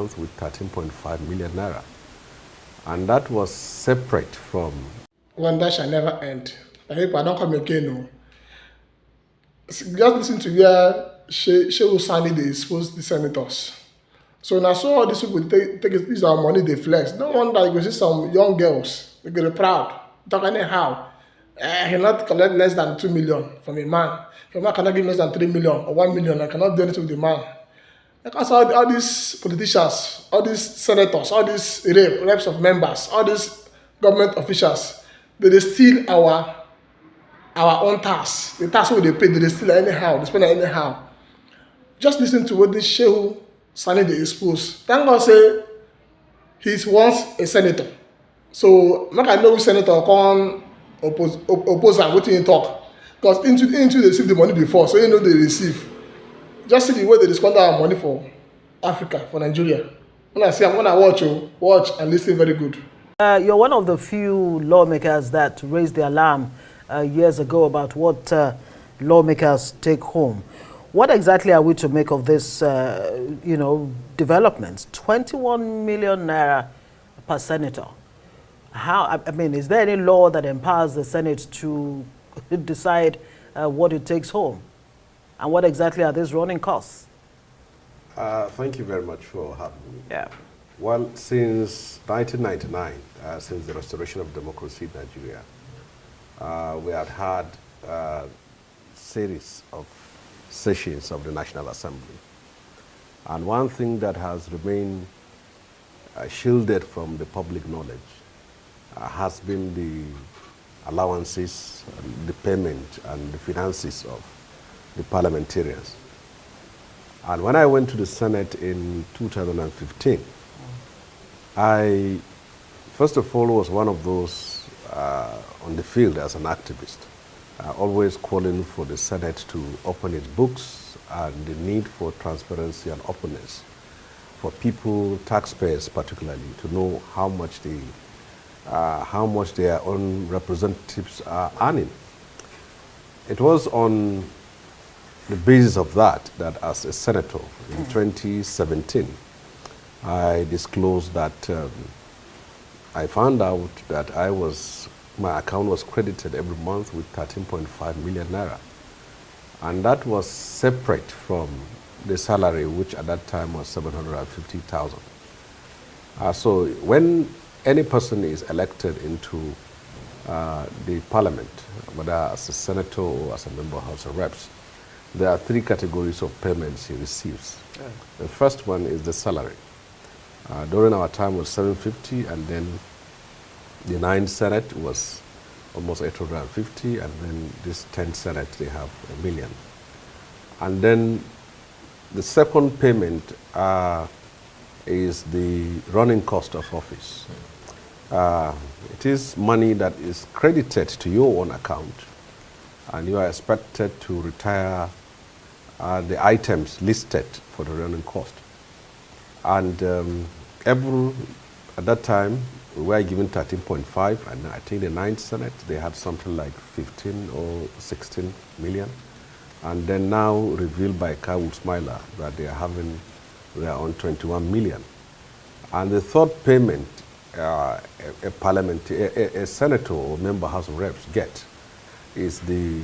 with 13.5 million naira. And that was separate from. Wonder shall never end. I hope I don't come again. No. Just listen to where Shehu Sani they expose the senators. So now so all these people take this our money they flex. No wonder you go see some young girls they get proud. Talk anyhow. He cannot collect less than 2 million from a man. He cannot give less than 3 million or 1 million. I cannot do anything with the man. Because all these politicians, all these senators, all these reps of members, all these government officials, they steal our own tax. The tax wey we dey pay, they steal anyhow, they spend anyhow. Just listen to what this Shehu Sani dey expose. Thank God say he's once a senator. So make I know which senator come oppose am wetin he talk. Because into they receive the money before, so you know they receive. Just see the way they squander our money for Africa, for Nigeria. When I see am, when I watch and listen very good. You're one of the few lawmakers that raised the alarm years ago about what lawmakers take home. What exactly are we to make of this, developments? 21 million naira per senator. I mean, is there any law that empowers the Senate to decide what it takes home? And what exactly are these running costs? Thank you very much for having me. Yeah. Well, since 1999, since the restoration of democracy in Nigeria, we had a series of sessions of the National Assembly. And one thing that has remained shielded from the public knowledge has been the allowances, the payment, and the finances of the parliamentarians. And when I went to the Senate in 2015, I, first of all, was one of those on the field as an activist, always calling for the Senate to open its books and the need for transparency and openness for people, taxpayers particularly, to know how much their own representatives are earning. It was on the basis of that as a senator in 2017, I disclosed that I found out that my account was credited every month with 13.5 million naira. And that was separate from the salary, which at that time was 750,000. So when any person is elected into the parliament, whether as a senator or as a member of House of Reps, there are three categories of payments he receives. Yeah. The first one is the salary. During our time was 750, and then the 9th Senate was almost 850, and then this 10th Senate, they have 1 million. And then the second payment is the running cost of office. It is money that is credited to your own account, and you are expected to retire the items listed for the running cost. And at that time, we were given 13.5, and I think the 9th Senate, they had something like 15 or 16 million. And then now revealed by Kawul Smiler that they are on 21 million. And the third payment, a senator or member House of Reps get is the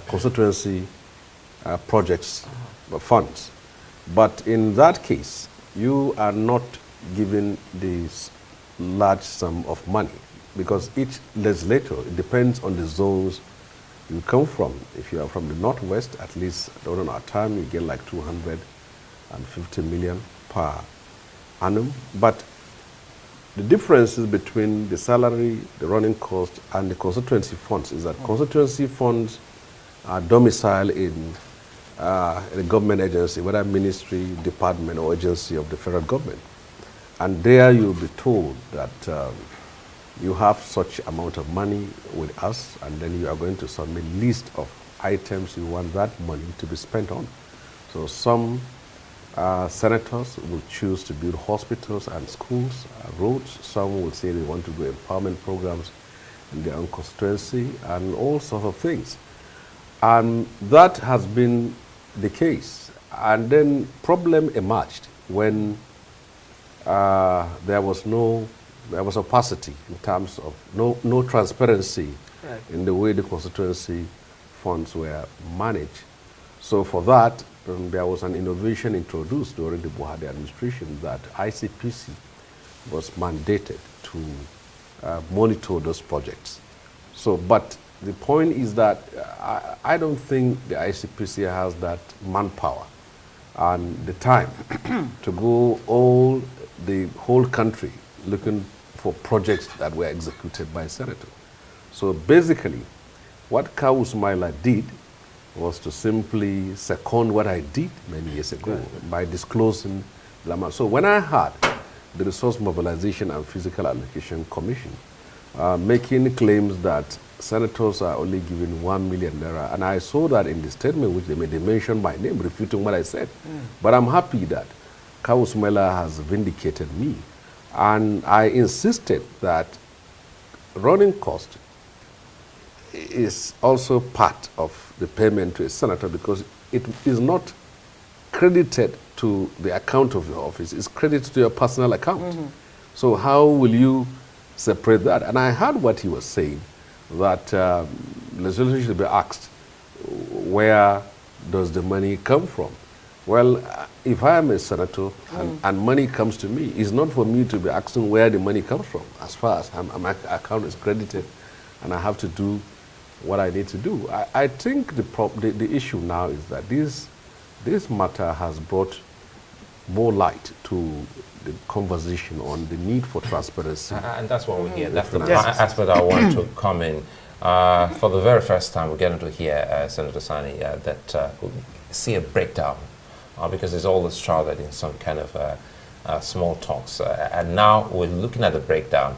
constituency projects funds. But in that case, you are not given this large sum of money because each legislator, it depends on the zones you come from. If you are from the Northwest, at least during our time, you get like 250 million per annum. But the differences between the salary, the running cost, and the constituency funds is that constituency funds are domiciled in a government agency, whether ministry, department, or agency of the federal government. And there you'll be told that you have such amount of money with us, and then you are going to submit a list of items you want that money to be spent on. So some senators will choose to build hospitals and schools, roads. Some will say they want to do empowerment programs in their own constituency, and all sorts of things. And that has been the case. And then problem emerged when there was opacity in terms of no transparency in the way the constituency funds were managed. So for that, there was an innovation introduced during the Buhari administration that ICPC was mandated to monitor those projects. So, but the point is that I don't think the ICPC has that manpower and the time to go the whole country looking for projects that were executed by a senator. So basically, what Kawu Sumaila did was to simply second what I did many years ago by disclosing the amount. So when I had the Resource Mobilization and Physical Allocation Commission making claims that senators are only given 1 million naira, and I saw that in the statement which they made, they mentioned my name, refuting what I said. But I'm happy that Kawu Sumaila has vindicated me, and I insisted that running cost is also part of the payment to a senator because it is not credited to the account of your office, it's credited to your personal account. So how will you separate that? And I heard what he was saying, that legislation should be asked, where does the money come from? Well, if I am a senator and money comes to me, it's not for me to be asking where the money comes from, as far as my account is credited and I have to do what I need to do. I think the issue now is that this matter has brought more light to the conversation on the need for transparency. And that's what we hear. That's the aspect I want to come in. For the very first time, we're getting to hear Senator Sani see a breakdown because it's always shrouded in some kind of small talks. And now we're looking at the breakdown.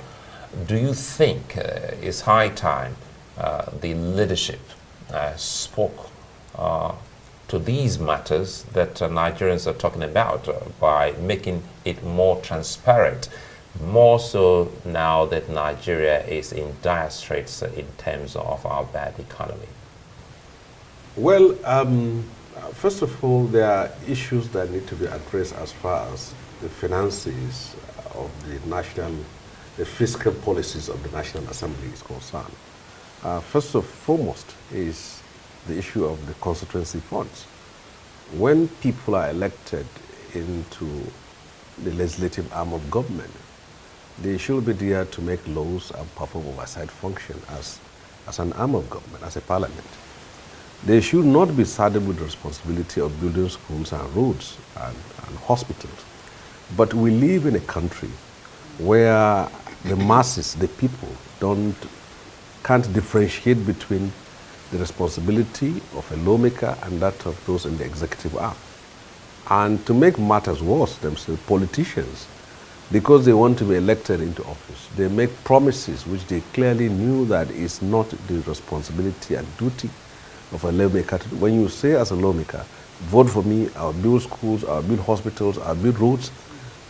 Do you think it's high time the leadership spoke to these matters that Nigerians are talking about by making it more transparent, more so now that Nigeria is in dire straits in terms of our bad economy? Well, first of all, there are issues that need to be addressed as far as the finances of the fiscal policies of the National Assembly is concerned. First and foremost is the issue of the constituency funds. When people are elected into the legislative arm of government, they should be there to make laws and perform oversight function as an arm of government, as a parliament. They should not be saddled with the responsibility of building schools and roads and hospitals. But we live in a country where the masses, the people, can't differentiate between the responsibility of a lawmaker and that of those in the executive arm. And to make matters worse, themselves, politicians, because they want to be elected into office, they make promises which they clearly knew that is not the responsibility and duty of a lawmaker. When you say as a lawmaker, vote for me, I'll build schools, I'll build hospitals, I'll build roads,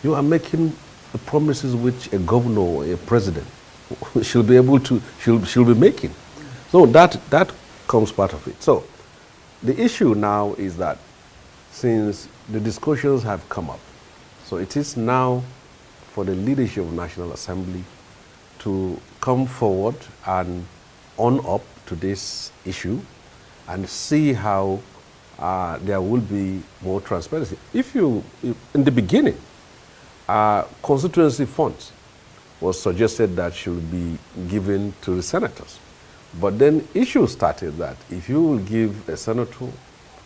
you are making the promises which a governor or a president should be able to, should be making. So that comes part of it. So the issue now is that since the discussions have come up, so it is now for the leadership of National Assembly to come forward and own up to this issue and see how there will be more transparency. In the beginning, constituency funds was suggested that should be given to the senators. But then issues started that if you will give a senator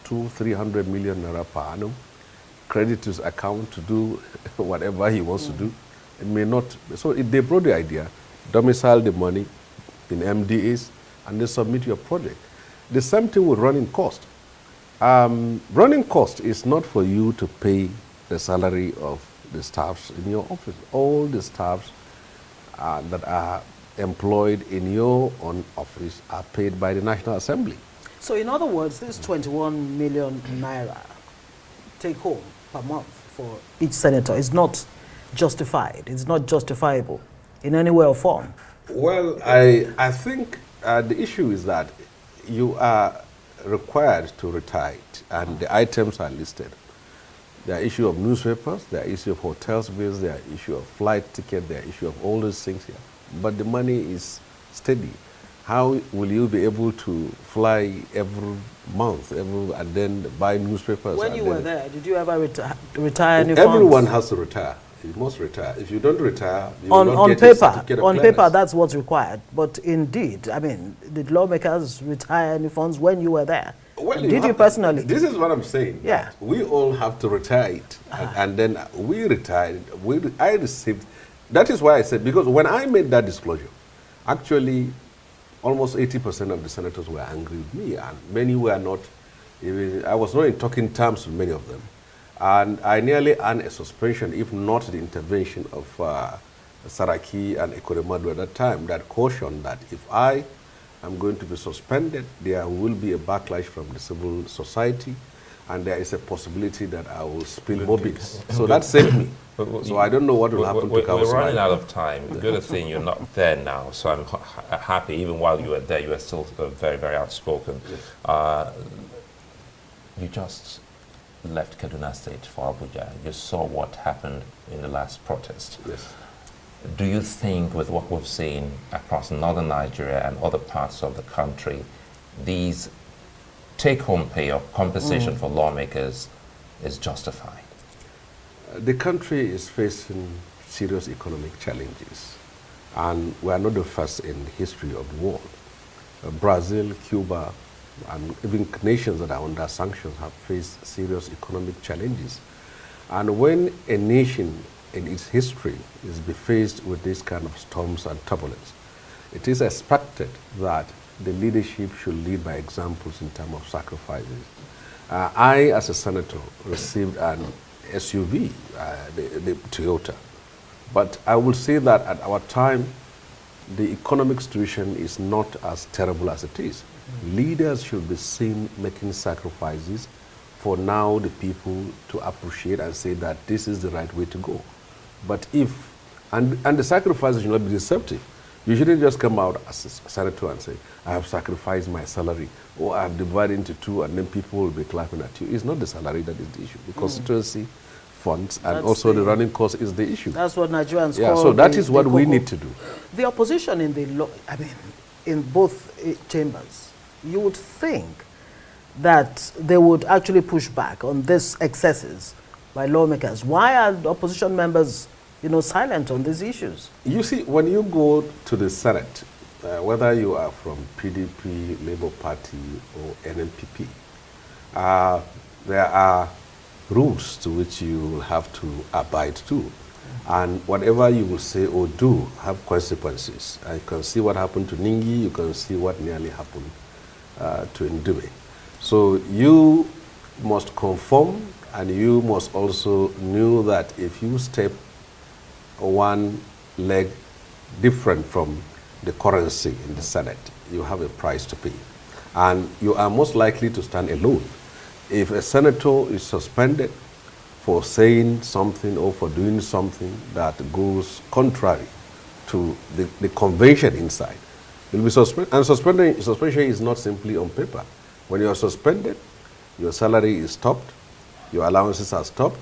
200-300 million naira per annum, credit to his account to do whatever he wants to do, it may not. So they brought the idea, domicile the money in MDAs, and then submit your project. The same thing with running cost. Running cost is not for you to pay the salary of the staffs in your office. All the staffs that are employed in your own office are paid by the National Assembly. So in other words, this 21 million naira take home per month for each senator is not justified. It's not justifiable in any way or form. Well, I think the issue is that you are required to retire it, and the items are listed. There are issue of newspapers, there are issue of hotels bills, there are issue of flight ticket, there are issue of all those things here. But the money is steady. How will you be able to fly every month and then buy newspapers? When you were there, did you ever retire any Everyone funds? has to retire. You must retire. If you don't retire, you on, will not on get paper, a certificate of on clearance. paper, that's what's required. But indeed, I mean, did lawmakers retire any funds when you were there? Well, Did you personally? This is what I'm saying. Yeah. We all have to retire it. And then we retired. I received, that is why I said, because when I made that disclosure, actually, almost 80% of the senators were angry with me, and many were not. Even, I was not in talking terms with many of them. And I nearly earned a suspension, if not the intervention of Saraki and Ekoremadu at that time, that cautioned that if I am going to be suspended, there will be a backlash from the civil society, and there is a possibility that I will spill mobiles. So that saved me. So I don't know what will happen to Kawu We're running Sumaila. out of time. The good thing you're not there now, so I'm happy. Even while you were there, you were still very, very outspoken. Yes. You just left Kaduna State for Abuja. You saw what happened in the last protest. Yes. Do you think, with what we've seen across northern Nigeria and other parts of the country, these take-home pay or compensation for lawmakers is justified? The country is facing serious economic challenges, and we are not the first in the history of the world. Brazil, Cuba, and even nations that are under sanctions have faced serious economic challenges. And when a nation in its history is faced with this kind of storms and turbulence, it is expected that the leadership should lead by examples in terms of sacrifices. I, as a senator, received an SUV, the Toyota. But I will say that at our time, the economic situation is not as terrible as it is. Leaders should be seen making sacrifices for now the people to appreciate and say that this is the right way to go. But and the sacrifices should not be deceptive. You shouldn't just come out as a senator and say, I have sacrificed my salary, or I have divided into two, and then people will be clapping at you. It's not the salary that is the issue. The constituency funds and That's also the running cost is the issue. That's what Nigerians Yeah, call so that the- is what the we cocoa. need to do. The opposition in the in both chambers, you would think that they would actually push back on these excesses by lawmakers. Why are the opposition members, silent on these issues? You see, when you go to the Senate, whether you are from PDP, Labour Party, or NNPP, there are rules to which you will have to abide to. And whatever you will say or do have consequences. You can see what happened to Ningi, you can see what nearly happened to Ndube. So you must conform, and you must also know that if you step one leg different from the currency in the Senate, you have a price to pay. And you are most likely to stand alone. If a senator is suspended for saying something or for doing something that goes contrary to the convention inside, you'll be suspended. And suspension is not simply on paper. When you are suspended, your salary is stopped, your allowances are stopped,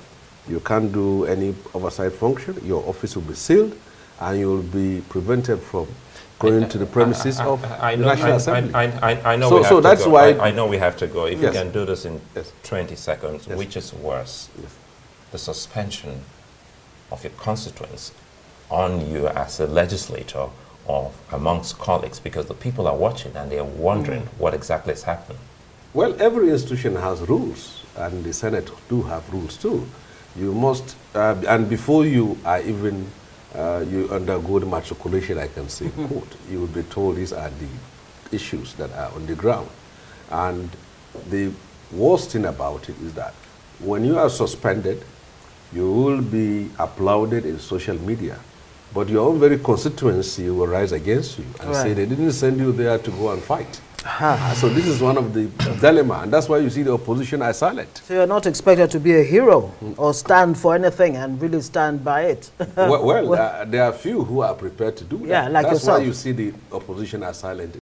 you can't do any oversight function, your office will be sealed, and you will be prevented from going to the premises of the National Assembly. I know So- we have so to that's go. why- I know we have to go. If Yes. you can do this in Yes. 20 seconds, Yes. which is worse? Yes. The suspension of your constituents on you as a legislator or amongst colleagues, because the people are watching and they're wondering what exactly is happening. Well, every institution has rules, and the Senate do have rules too. You must, and before you are even, you undergo the matriculation, I can say, in court, you will be told these are the issues that are on the ground. And the worst thing about it is that when you are suspended, you will be applauded in social media, but your own very constituency will rise against you and say Right. they didn't send you there to go and fight. So this is one of the dilemma, and that's why you see the opposition are silent. So you're not expected to be a hero or stand for anything and really stand by it. Well, there are few who are prepared to do that. Yeah, like that's yourself. why you see the opposition are silent.